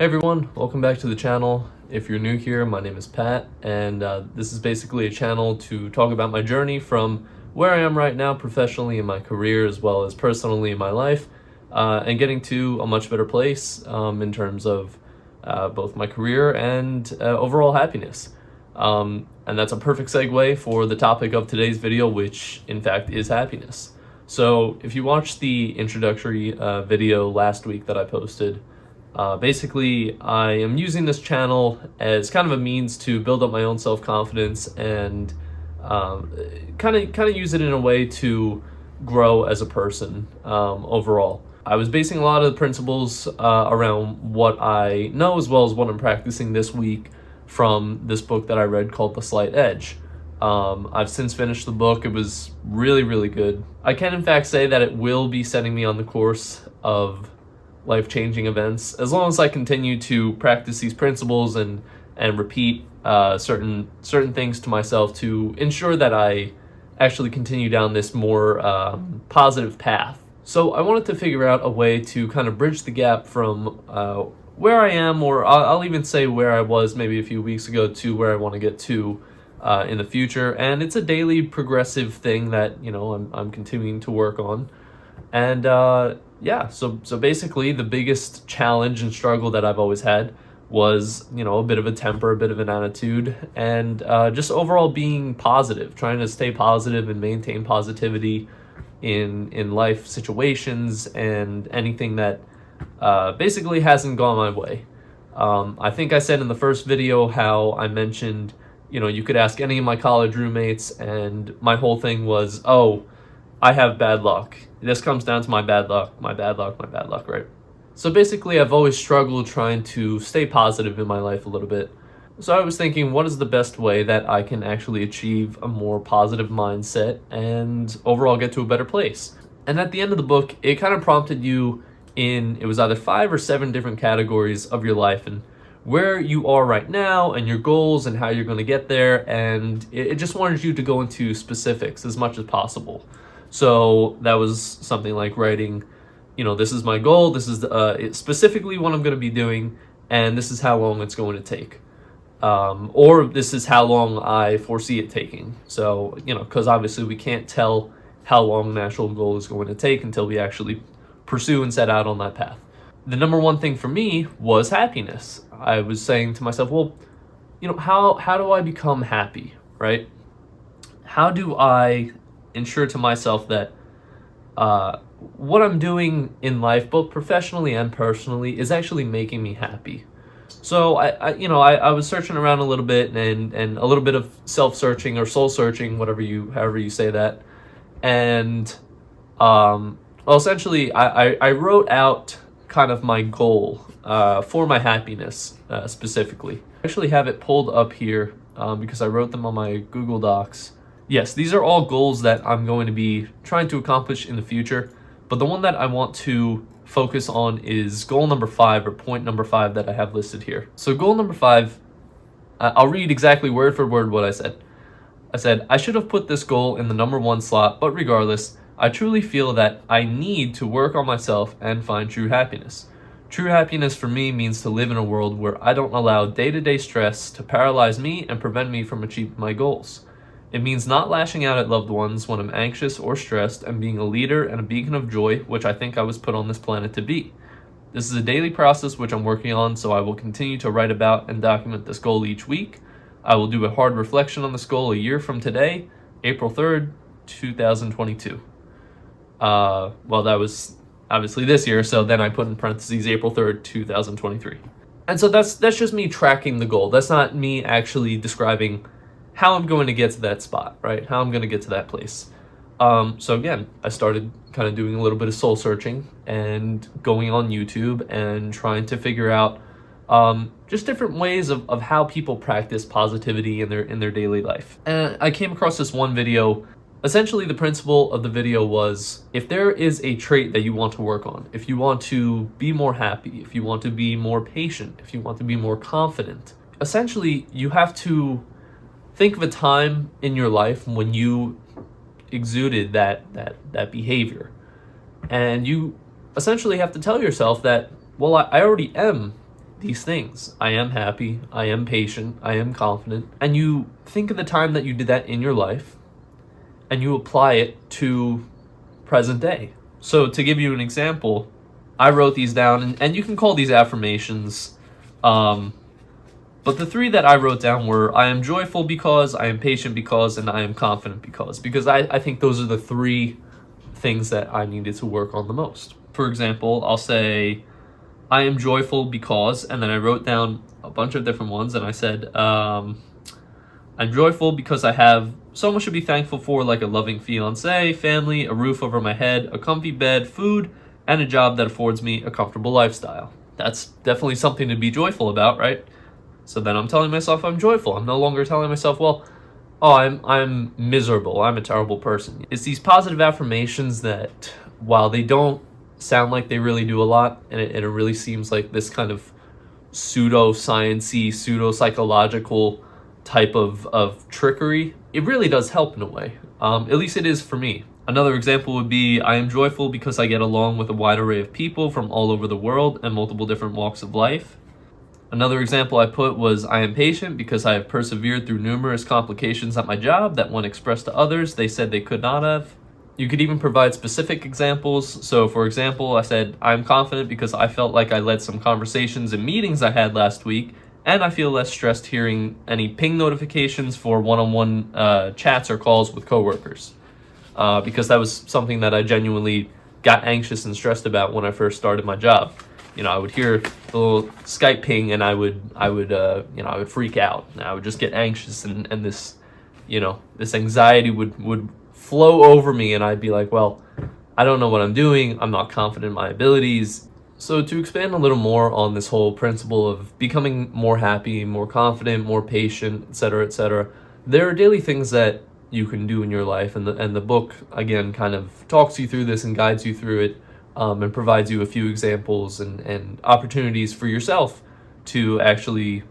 Hey everyone, welcome back to the channel. If you're new here, my name is Pat, and this is basically a channel to talk about my journey from where I am right now professionally in my career as well as personally in my life, and getting to a much better place in terms of both my career and overall happiness. And that's a perfect segue for the topic of today's video, which in fact is happiness. So if you watched the introductory video last week that I posted, basically, I am using this channel as kind of a means to build up my own self-confidence and kind of use it in a way to grow as a person overall. I was basing a lot of the principles around what I know as well as what I'm practicing this week from this book that I read called The Slight Edge. I've since finished the book. It was really, really good. I can in fact say that it will be setting me on the course of life-changing events as long as I continue to practice these principles and repeat certain things to myself to ensure that I actually continue down this more positive path. So I wanted to figure out a way to kind of bridge the gap from where I am, or I'll even say where I was maybe a few weeks ago, to where I want to get to in the future. And it's a daily progressive thing that I'm continuing to work on. And yeah, so basically the biggest challenge and struggle that I've always had was, a bit of a temper, a bit of an attitude, and just overall being positive, trying to stay positive and maintain positivity in life situations and anything that basically hasn't gone my way. I think I said in the first video how I mentioned, you could ask any of my college roommates, and my whole thing was, oh, I have bad luck. This comes down to my bad luck, right? So basically, I've always struggled trying to stay positive in my life a little bit. So I was thinking, what is the best way that I can actually achieve a more positive mindset and overall get to a better place? And at the end of the book, it kind of prompted you it was either 5 or 7 different categories of your life and where you are right now and your goals and how you're going to get there. And it just wanted you to go into specifics as much as possible. So that was something like writing, this is my goal, this is specifically what I'm going to be doing, and this is how long it's going to take. Or this is how long I foresee it taking. So, because obviously we can't tell how long an actual goal is going to take until we actually pursue and set out on that path. The number one thing for me was happiness. I was saying to myself, well, how do I become happy, right? How do I ensure to myself that what I'm doing in life, both professionally and personally, is actually making me happy? So I was searching around a little bit and a little bit of self-searching or soul-searching, however you say that, and well, essentially I wrote out kind of my goal for my happiness specifically. I actually have it pulled up here because I wrote them on my Google Docs. Yes, these are all goals that I'm going to be trying to accomplish in the future, but the one that I want to focus on is goal number 5, or point number 5 that I have listed here. So goal number 5, I'll read exactly word for word what I said. I said, I should have put this goal in the number 1 slot, but regardless, I truly feel that I need to work on myself and find true happiness. True happiness for me means to live in a world where I don't allow day-to-day stress to paralyze me and prevent me from achieving my goals. It means not lashing out at loved ones when I'm anxious or stressed, and being a leader and a beacon of joy, which I think I was put on this planet to be. This is a daily process which I'm working on, so I will continue to write about and document this goal each week. I will do a hard reflection on this goal a year from today, April 3rd, 2022. Well, that was obviously this year, so then I put in parentheses April 3rd, 2023. And so that's just me tracking the goal. That's not me actually describing how I'm going to get to that spot, right? How I'm going to get to that place. So again, I started kind of doing a little bit of soul searching and going on YouTube and trying to figure out just different ways of how people practice positivity in their daily life. And I came across this one video. Essentially, the principle of the video was, if there is a trait that you want to work on, if you want to be more happy, if you want to be more patient, if you want to be more confident, essentially you have to think of a time in your life when you exuded that behavior. And you essentially have to tell yourself that, well, I already am these things. I am happy, I am patient, I am confident. And you think of the time that you did that in your life and you apply it to present day. So to give you an example, I wrote these down, and you can call these affirmations. But the three that I wrote down were: I am joyful because, I am patient because, and I am confident because I think those are the three things that I needed to work on the most. For example, I'll say, I am joyful because, and then I wrote down a bunch of different ones, and I said, I'm joyful because I have so much to be thankful for, like a loving fiance, family, a roof over my head, a comfy bed, food, and a job that affords me a comfortable lifestyle. That's definitely something to be joyful about, right? So then I'm telling myself I'm joyful. I'm no longer telling myself, well, oh, I'm miserable, I'm a terrible person. It's these positive affirmations that, while they don't sound like they really do a lot, and it really seems like this kind of pseudo-science-y, pseudo-psychological type of trickery, it really does help in a way. At least it is for me. Another example would be, I am joyful because I get along with a wide array of people from all over the world and multiple different walks of life. Another example I put was, I am patient because I have persevered through numerous complications at my job that, when expressed to others, they said they could not have. You could even provide specific examples. So for example, I said, I'm confident because I felt like I led some conversations and meetings I had last week, and I feel less stressed hearing any ping notifications for one-on-one chats or calls with coworkers. Because that was something that I genuinely got anxious and stressed about when I first started my job. You know, I would hear the little Skype ping, and I would freak out. And I would just get anxious, and this, this anxiety would flow over me, and I'd be like, well, I don't know what I'm doing. I'm not confident in my abilities. So to expand a little more on this whole principle of becoming more happy, more confident, more patient, etc., there are daily things that you can do in your life, and the book, again, kind of talks you through this and guides you through it. And provides you a few examples and opportunities for yourself to actually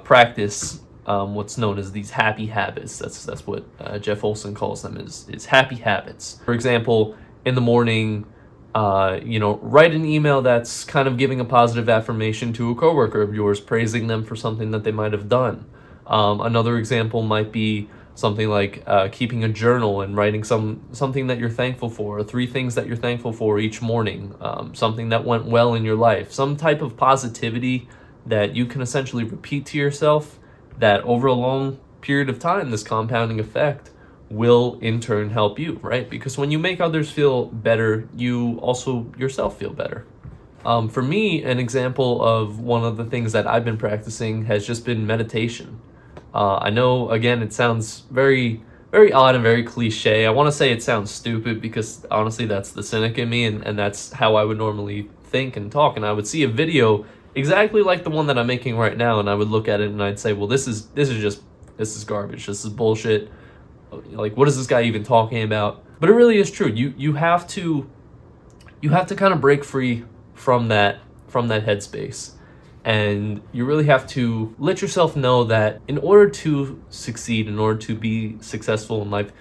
practice what's known as these happy habits. That's what Jeff Olson calls them, is happy habits. For example, in the morning, write an email that's kind of giving a positive affirmation to a coworker of yours, praising them for something that they might have done. Another example might be something like keeping a journal and writing something that you're thankful for, or 3 things that you're thankful for each morning, something that went well in your life, some type of positivity that you can essentially repeat to yourself, that over a long period of time, this compounding effect will in turn help you, right? Because when you make others feel better, you also yourself feel better. For me, an example of one of the things that I've been practicing has just been meditation. I know, again, it sounds very, very odd and very cliche. I want to say it sounds stupid because, honestly, that's the cynic in me, and that's how I would normally think and talk. And I would see a video exactly like the one that I'm making right now, and I would look at it and I'd say, well, this is garbage. This is bullshit. Like, what is this guy even talking about? But it really is true. You have to kind of break free from that headspace. And you really have to let yourself know that in order to succeed, in order to be successful in life,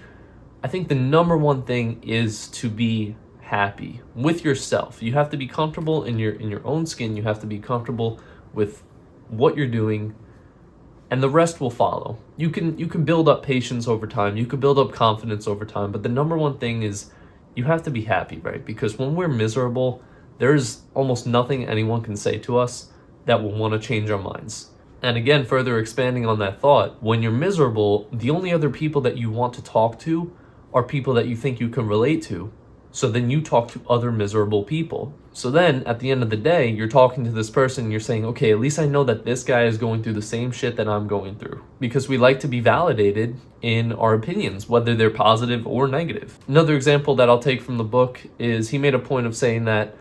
I think the number one thing is to be happy with yourself. You have to be comfortable in your own skin. You have to be comfortable with what you're doing, and the rest will follow. You can build up patience over time. You can build up confidence over time. But the number one thing is you have to be happy, right? Because when we're miserable, there's almost nothing anyone can say to us that will want to change our minds. And again, further expanding on that thought, when you're miserable, the only other people that you want to talk to are people that you think you can relate to. So then you talk to other miserable people. So then at the end of the day, you're talking to this person and you're saying, okay, at least I know that this guy is going through the same shit that I'm going through. Because we like to be validated in our opinions, whether they're positive or negative. Another example that I'll take from the book is he made a point of saying that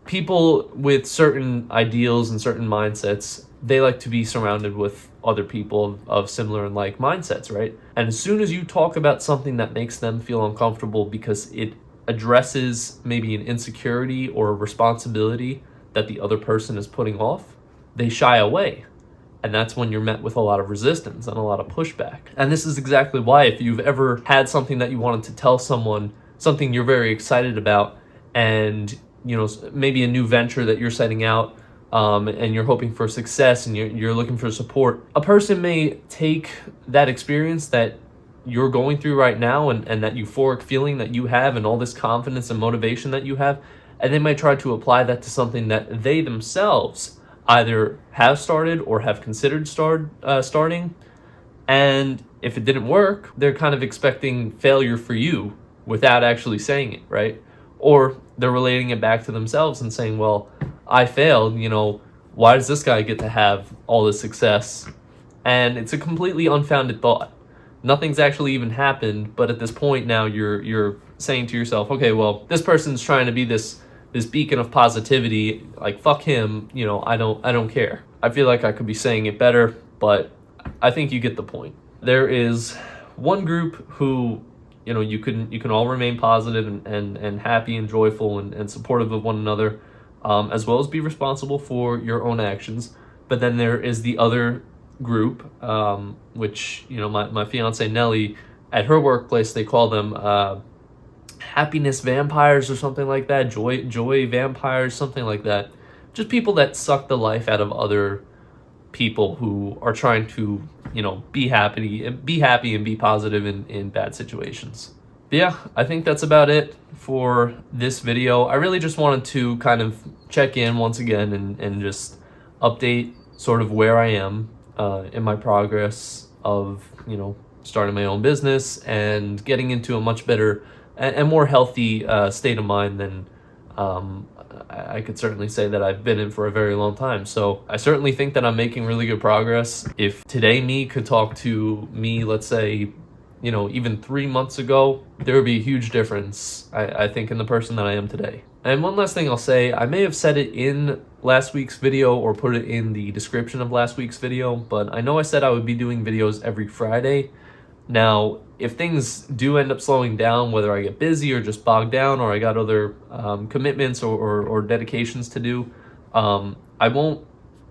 people with certain ideals and certain mindsets, they like to be surrounded with other people of similar and like mindsets, right? And as soon as you talk about something that makes them feel uncomfortable because it addresses maybe an insecurity or a responsibility that the other person is putting off, they shy away. And that's when you're met with a lot of resistance and a lot of pushback. And this is exactly why, if you've ever had something that you wanted to tell someone, something you're very excited about, and maybe a new venture that you're setting out, and you're hoping for success and you're looking for support, a person may take that experience that you're going through right now and that euphoric feeling that you have and all this confidence and motivation that you have, and they might try to apply that to something that they themselves either have started or have considered starting. And if it didn't work, they're kind of expecting failure for you without actually saying it, right? Or they're relating it back to themselves and saying, well, I failed, why does this guy get to have all this success? And it's a completely unfounded thought. Nothing's actually even happened, but at this point now you're saying to yourself, okay, well, this person's trying to be this beacon of positivity, like fuck him, I don't care. I feel like I could be saying it better, but I think you get the point. There is one group who, you can all remain positive and happy and joyful and supportive of one another, as well as be responsible for your own actions. But then there is the other group, which, my fiance Nelly, at her workplace, they call them happiness vampires or something like that, joy vampires, something like that. Just people that suck the life out of other people who are trying to, be happy and be positive in bad situations. But yeah, I think that's about it for this video. I really just wanted to kind of check in once again and just update sort of where I am in my progress of, starting my own business and getting into a much better and more healthy state of mind than I could certainly say that I've been in for a very long time. So I certainly think that I'm making really good progress. If today me could talk to me, let's say, even 3 months ago, there would be a huge difference, I think, in the person that I am today. And one last thing I'll say, I may have said it in last week's video or put it in the description of last week's video, but I know I said I would be doing videos every Friday. Now, if things do end up slowing down, whether I get busy or just bogged down or I got other commitments or dedications to do, I won't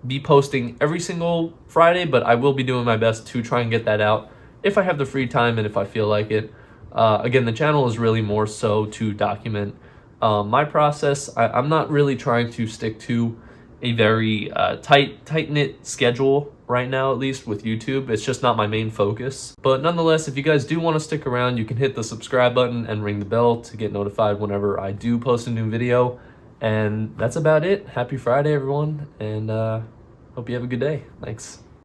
be posting every single Friday, but I will be doing my best to try and get that out if I have the free time and if I feel like it. Again, the channel is really more so to document my process. I'm not really trying to stick to a very tight-knit schedule right now, at least with YouTube. It's just not my main focus. But nonetheless, if you guys do want to stick around, you can hit the subscribe button and ring the bell to get notified whenever I do post a new video. And that's about it. Happy Friday, everyone, and hope you have a good day. Thanks.